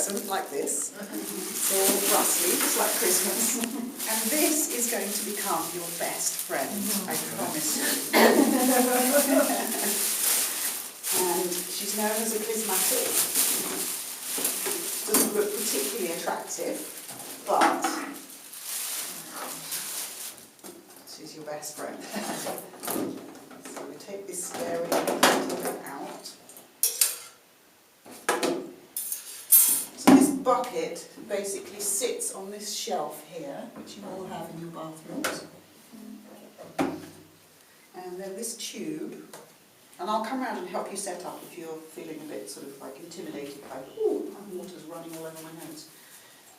present like this. It's all rustly, just like Christmas. And this is going to become your best friend, I promise you. And she's known as a Clysmatic. Doesn't look particularly attractive, but she's your best friend. So we take this scary thing out. So this bucket basically sits on this shelf here, which you all have in your bathrooms. And then this tube, and I'll come around and help you set up if you're feeling a bit sort of like intimidated by, ooh, my water's running all over my nose.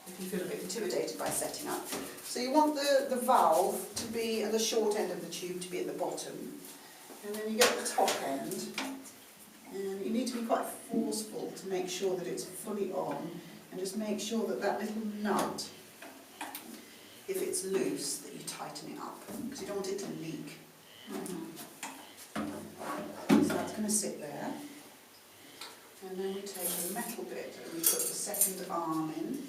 If you feel a bit intimidated by setting up. So you want the valve to be at the short end of the tube to be at the bottom. And then you get the top end. And you need to be quite forceful to make sure that it's fully on. And just make sure that that little nut, if it's loose, that you tighten it up. Because you don't want it to leak. So that's going to sit there. And then we take a metal bit and we put the second arm in.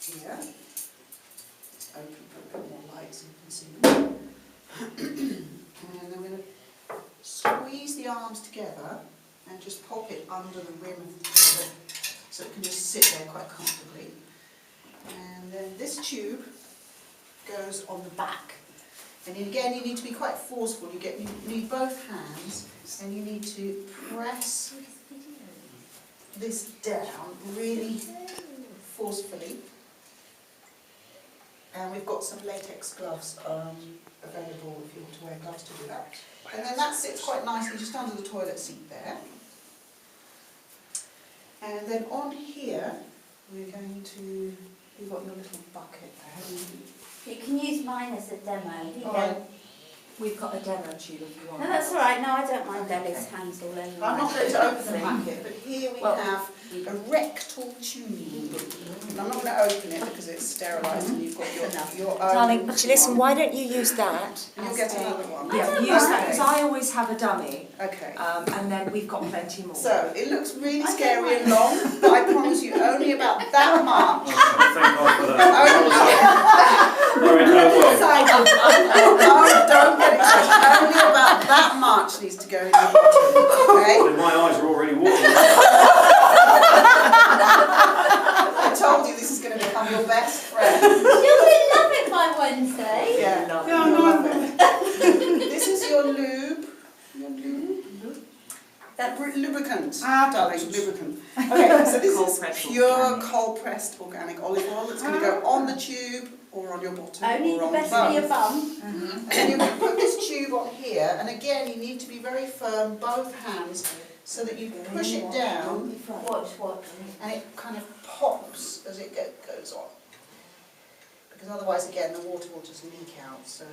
Here. Open for a bit more light so you can see them. And then we're going to squeeze the arms together and just pop it under the rim of the tube so it can just sit there quite comfortably. And then this tube goes on the back. And again, you need to be quite forceful. You need both hands and you need to press this down really forcefully. And we've got some latex gloves available if you want to wear gloves to do that. And then that sits quite nicely just under the toilet seat there. And then on here, we're going to, you've got your little bucket there. You can use mine as a demo. Alright. We've got a demo tube if you want. No, that's all right. No, I don't mind Della's hands all over. I'm not going to open the packet, but here we have a rectal tube. And I'm not going to open it because it's sterilised and you've got your own. Darling, listen, why don't you use that? And you'll get another one. Yeah, use that, because I always have a dummy. Okay. And then we've got plenty more. So, it looks really scary and long, but I promise you only about that much. Thank God for that. Don't get excited. Only about that much needs to go in the bottom, okay? My eyes are already watering. I told you this is going to become your best friend. You're going to love it by Wednesday. Yeah, You'll love it. This is your lube. That's lubricant. Darling, lubricant. Okay, so this is pure cold-pressed organic olive oil that's going to go on the tube or on your bottom only or the on best both. for your bum. And then you're going to put this tube on here, and again you need to be very firm, both hands, so that you push it down. Watch. And it kind of pops as it goes on. Because otherwise, again, the water will just leak out. So.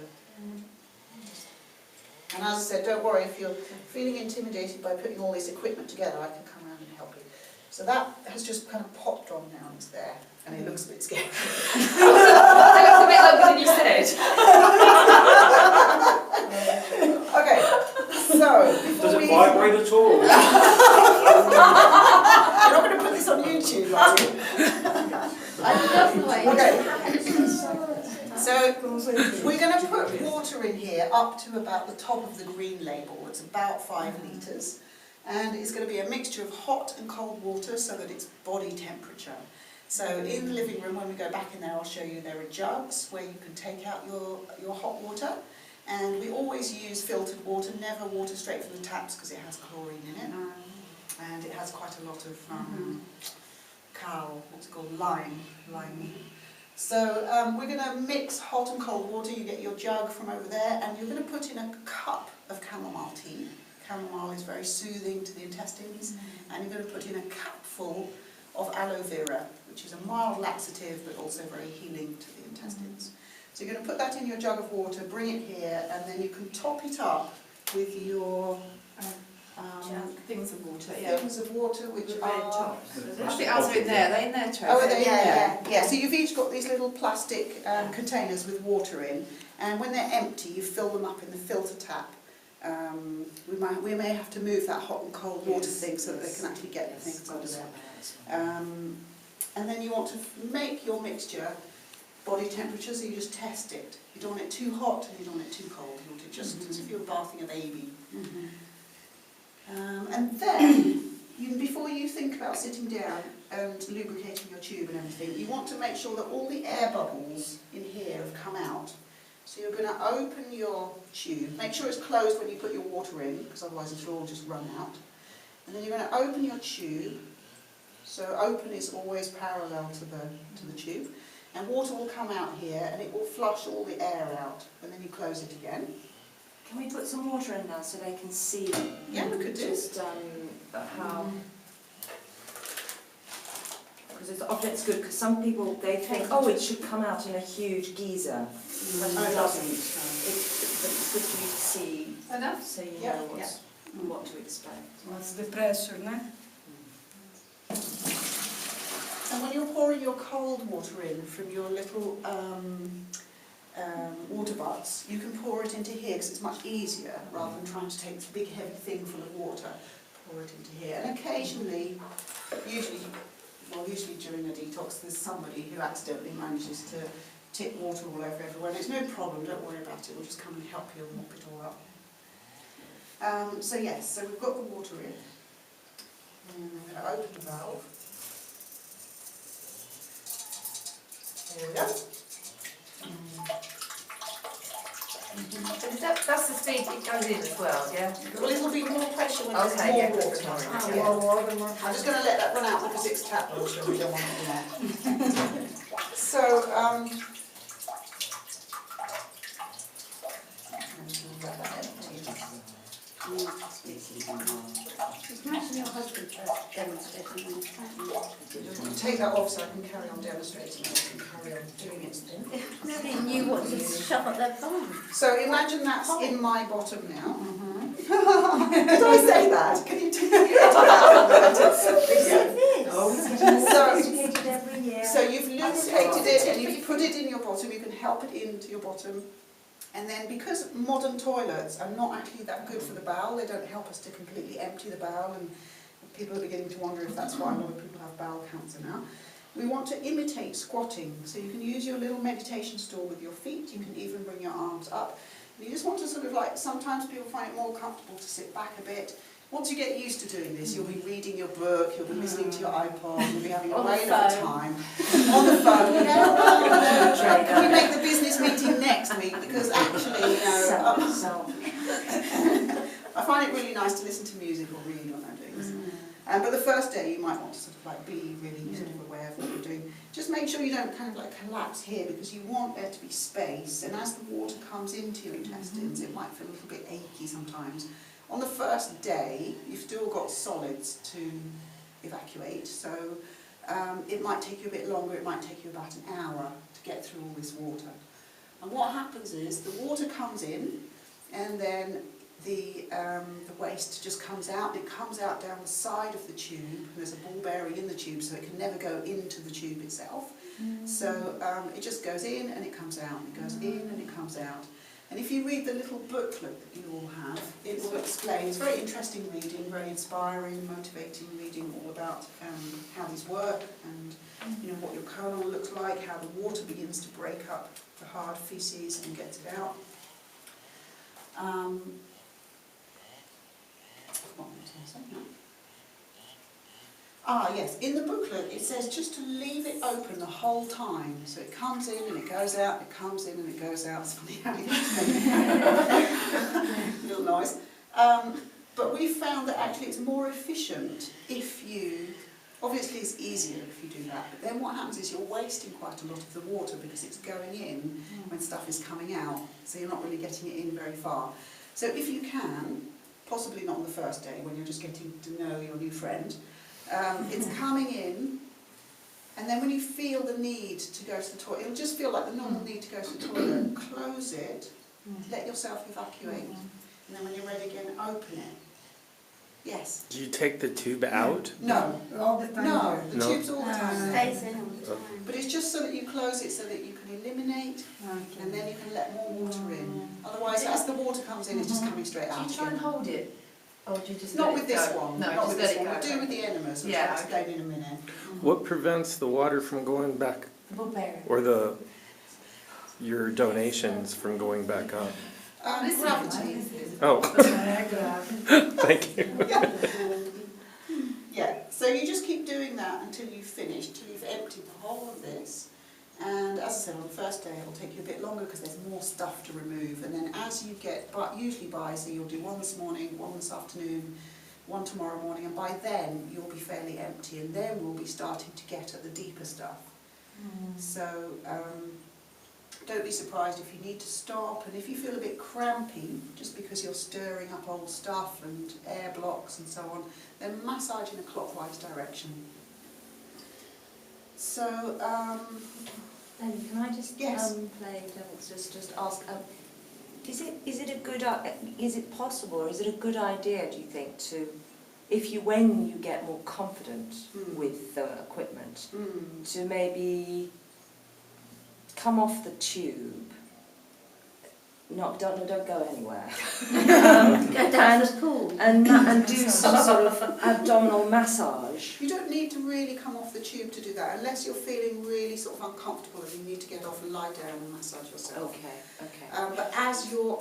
And as I said, don't worry if you're feeling intimidated by putting all this equipment together, I can come around and help you. So that has just kind of popped on now, and it's there. And it looks a bit scary. That looks a bit longer than you said. Okay, so before Does it vibrate at all? You're not going to put this on YouTube, are you? I love the way. Okay. So we're going to put water in here up to about the top of the green label. It's about 5 litres. And it's going to be a mixture of hot and cold water so that it's body temperature. So in the living room, when we go back in there, I'll show you there are jugs where you can take out your hot water. And we always use filtered water, never water straight from the taps because it has chlorine in it. And it has quite a lot of what's it called, lime. So we're going to mix hot and cold water. You get your jug from over there, and you're going to put in a cup of chamomile tea. Chamomile is very soothing to the intestines, and you're going to put in a cupful of aloe vera, which is a mild laxative but also very healing to the intestines. So you're going to put that in your jug of water, bring it here, and then you can top it up with your Things of water, yeah. things of water, which Red are... tops. I think ours are in there. Are they in there, Tracy? Oh, are they in there? Yeah. So you've each got these little plastic containers with water in, and when they're empty, you fill them up in the filter tap, We may have to move that hot and cold water thing so that they can actually get the things under there. And then you want to make your mixture body temperature, so you just test it. You don't want it too hot and you don't want it too cold. You want it just as if you were bathing a baby. And then, before you think about sitting down and lubricating your tube and everything, you want to make sure that all the air bubbles in here have come out. So you're going to open your tube, make sure it's closed when you put your water in, because otherwise it'll all just run out. And then you're going to open your tube. So open is always parallel to the tube. And water will come out here and it will flush all the air out. And then you close it again. Can we put some water in now so they can see? Yeah, we could do. Just how. Because often it's good because some people they think, oh, it should come out in a huge geyser. But it doesn't. It's good for you to see, Enough? so you know what to expect. What's the pressure, no? And when you're pouring your cold water in from your little water butts, you can pour it into here because it's much easier rather than trying to take this big heavy thing full of water. Pour it into here. And occasionally, usually during a detox, there's somebody who accidentally manages to tip water all over everywhere. And it's no problem, don't worry about it, we'll just come and help you and mop it all up. So we've got the water in. And I'm going to open the valve. There we go. That's the speed it goes in as well, yeah? Well, it'll be more pressure when Okay, there's more yeah, water. more, Yeah. More water, more. I'm just going to let that run out because it's tap water, we don't want it in there. So, let that empty. Imagine your husband demonstrating. Take that off so I can carry on demonstrating and I can carry on doing its thing. Nobody knew what to shove up their bum. So imagine that's in my bottom now. Did I say that? Can you take it out? Lubricated every year. So you've lubricated it and if you put it in your bottom, you can help it into your bottom. And then because modern toilets are not actually that good for the bowel, they don't help us to completely empty the bowel, and people are beginning to wonder if that's why a lot of people have bowel cancer now. We want to imitate squatting, so you can use your little meditation stool with your feet, you can even bring your arms up. And you just want to sort of like, sometimes people find it more comfortable to sit back a bit. Once you get used to doing this, you'll be reading your book, you'll be listening to your iPod, you'll be having a whale of a time. On the phone, you know, can we make the business meeting next week? Because actually, I find it really nice to listen to music or read when I'm doing this. But the first day you might want to sort of like be really sort of aware of what you're doing. Just make sure you don't kind of like collapse here because you want there to be space, and as the water comes into your intestines it might feel a little bit achy sometimes. On the first day you've still got solids to evacuate, so it might take you a bit longer, it might take you about an hour to get through all this water. And what happens is the water comes in and then the waste just comes out. It comes out down the side of the tube. There's a ball bearing in the tube so it can never go into the tube itself. So it just goes in and it comes out, it goes in and it comes out. And if you read the little booklet that you all have, it will explain. It's very interesting reading, very inspiring, motivating reading, all about how these work and what your colon looks like, how the water begins to break up the hard feces and gets it out. Yes, in the booklet it says just to leave it open the whole time. So it comes in and it goes out, it comes in and it goes out. It's funny how you little noise. But we found that actually it's more efficient if you, obviously it's easier if you do that, but then what happens is you're wasting quite a lot of the water because it's going in when stuff is coming out, so you're not really getting it in very far. So if you can, possibly not on the first day when you're just getting to know your new friend, it's coming in, and then when you feel the need to go to the toilet, it'll just feel like the normal need to go to the toilet, close it, let yourself evacuate, and then when you're ready again, open it. Yes. Do you take the tube out? No. All the time. No, the No. tube's all the time. Stays in all the time. But it's just so that you close it so that you can eliminate Okay. and then you can let more water in. Otherwise, as the water comes in, it's just coming straight Do out you try and again. hold it? Or do you just Not let with it this go? one, No, not just with let this it one. go. We do with the enemas, which Yeah, I'll explain in a minute. What prevents the water from going back, or your donations from going back up? Gravity. Oh, Niagara. thank you. Yeah, so you just keep doing that until you've finished, till you've emptied the whole of this. And as I said, on the first day it'll take you a bit longer because there's more stuff to remove. And then as you get, but usually so you'll do one this morning, one this afternoon, one tomorrow morning, and by then you'll be fairly empty, and then we'll be starting to get at the deeper stuff. So don't be surprised if you need to stop, and if you feel a bit crampy, just because you're stirring up old stuff and air blocks and so on, then massage in a clockwise direction. So, Then can I just Yes. play devil's just ask? Is it possible, or is it a good idea, do you think, to, when you get more confident with the equipment, to maybe come off the tube? Don't go anywhere. Go down the pool. And do some sort of abdominal massage. you don't need to really come off the tube to do that, unless you're feeling really sort of uncomfortable and you need to get off and lie down and massage yourself. Okay. But as you're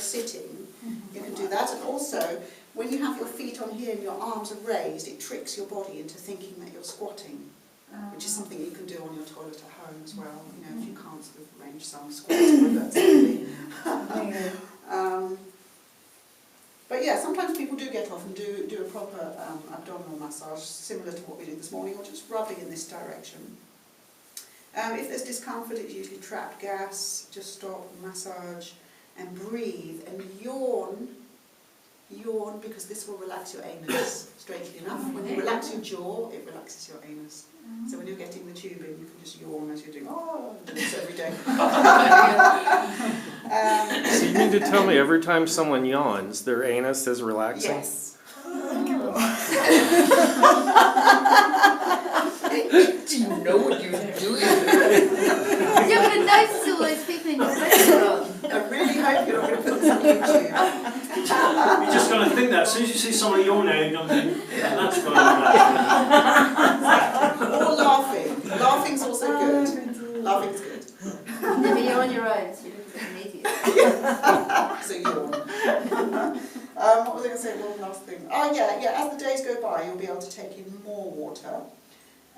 sitting, you can do that. And also, when you have your feet on here and your arms are raised, it tricks your body into thinking that you're squatting, which is something you can do on your toilet at home as well. You know, if you can't sort of arrange some squats, that's easy. But yeah, sometimes people do get off and do a proper abdominal massage, similar to what we did this morning, or just rubbing in this direction. If there's discomfort, it's usually trapped gas. Just stop, massage, and breathe, and yawn, because this will relax your anus, strangely enough. When you relax your jaw, it relaxes your anus. So when you're getting the tube in, you can just yawn as you're doing, I do this every day. So you mean to tell me every time someone yawns, their anus is relaxing? Yes. Do you know what you're doing? You're going to notice all those people in your restaurant. I really hope you're not going to put this on YouTube. You're just going to think that. As soon as you see someone yawning, you're going to think, yeah, that's going to Or laughing. Laughing's also good. Laughing's good. No, but you're on your own, so you look like an idiot. So yawn. What was I going to say? One last thing. Oh yeah. As the days go by, you'll be able to take in more water.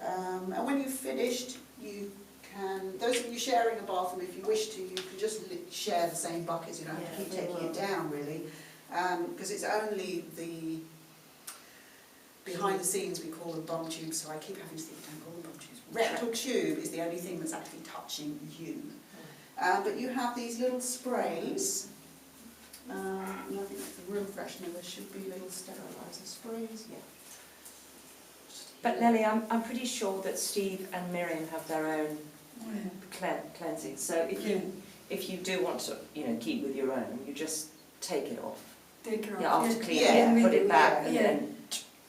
And when you've finished, you can, those of you sharing a bathroom, if you wish to, you can just share the same buckets. You don't have to keep taking it down, really. Because it's only the behind the scenes, we call them bum tubes, so I keep having to think, don't call them bum tubes. Rectal tube is the only thing that's actually touching you. But you have these little sprays. And I think that's a room freshener. There should be little steriliser sprays. Yeah. But Nellie, I'm pretty sure that Steve and Miriam have their own cleansing. So if you do want to, keep with your own, you just take it off. Take care of Yeah, after it. cleaning it, put it back, and Yeah. then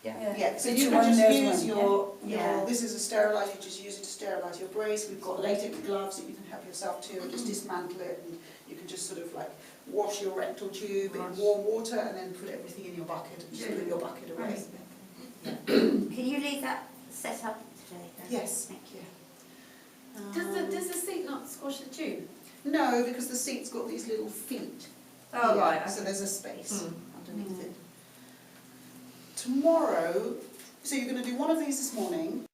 Yeah, so Each you one can just has use one, your this is a steriliser, you just use it to sterilise your brace. We've got latex gloves that you can help yourself to, and just dismantle it, and you can just sort of like wash your rectal tube in warm water and then put everything in your bucket and just put your bucket away. Can you leave that set up today? Then? Yes. Thank you. Does the seat not squash the tube? No, because the seat's got these little feet. Oh, here, right. So there's a space underneath it. Tomorrow, so you're going to do one of these this morning.